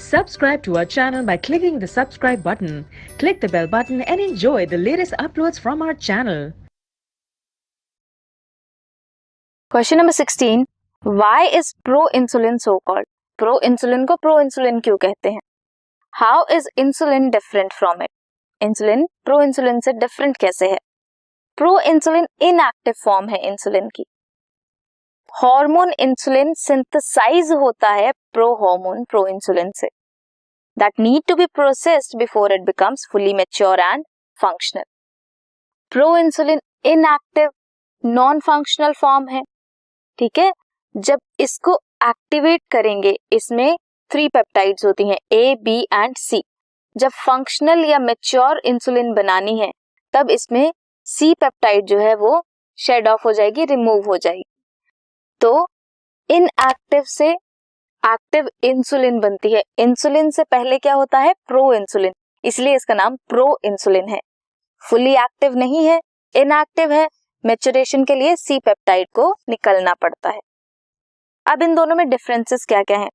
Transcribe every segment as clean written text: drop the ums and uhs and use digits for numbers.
Subscribe to our channel by clicking the subscribe button. Click the bell button and enjoy the latest uploads from our channel. Question number 16, why is pro insulin so called? Pro insulin को pro insulin क्यों कहते हैं? How is insulin different from it? Insulin pro insulin से different कैसे है? Pro insulin inactive form है insulin की। Hormone insulin synthesise होता है प्रो हार्मोन प्रो इंसुलिन से, that need to be processed before it becomes fully mature and functional. Pro insulin inactive non functional form है, ठीक है। जब इसको एक्टिवेट करेंगे, इसमें 3 पेप्टाइड्स होती हैं, ए, बी एंड सी। जब फंक्शनल या मैच्योर इंसुलिन बनानी है तब इसमें सी पेप्टाइड जो है वो शेड ऑफ हो जाएगी, रिमूव हो जाएगी। तो इनएक्टिव से एक्टिव इंसुलिन बनती है। इंसुलिन से पहले क्या होता है? प्रो इंसुलिन, इसलिए इसका नाम प्रो इंसुलिन है। फुली एक्टिव नहीं है, इनएक्टिव है। मैच्योरेशन के लिए सी पेप्टाइड को निकलना पड़ता है। अब इन दोनों में डिफरेंसेस क्या क्या हैं?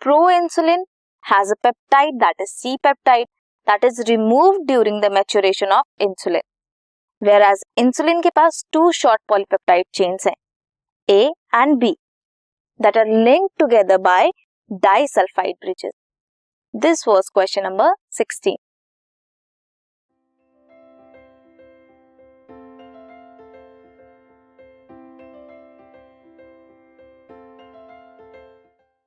Pro insulin has a peptide that is C peptide that is removed during the maturation of insulin, whereas insulin के पास 2 शॉर्ट पॉलीपेप्टाइड चेन्स हैं, A and B, that are linked together by disulfide bridges. This was question number 16.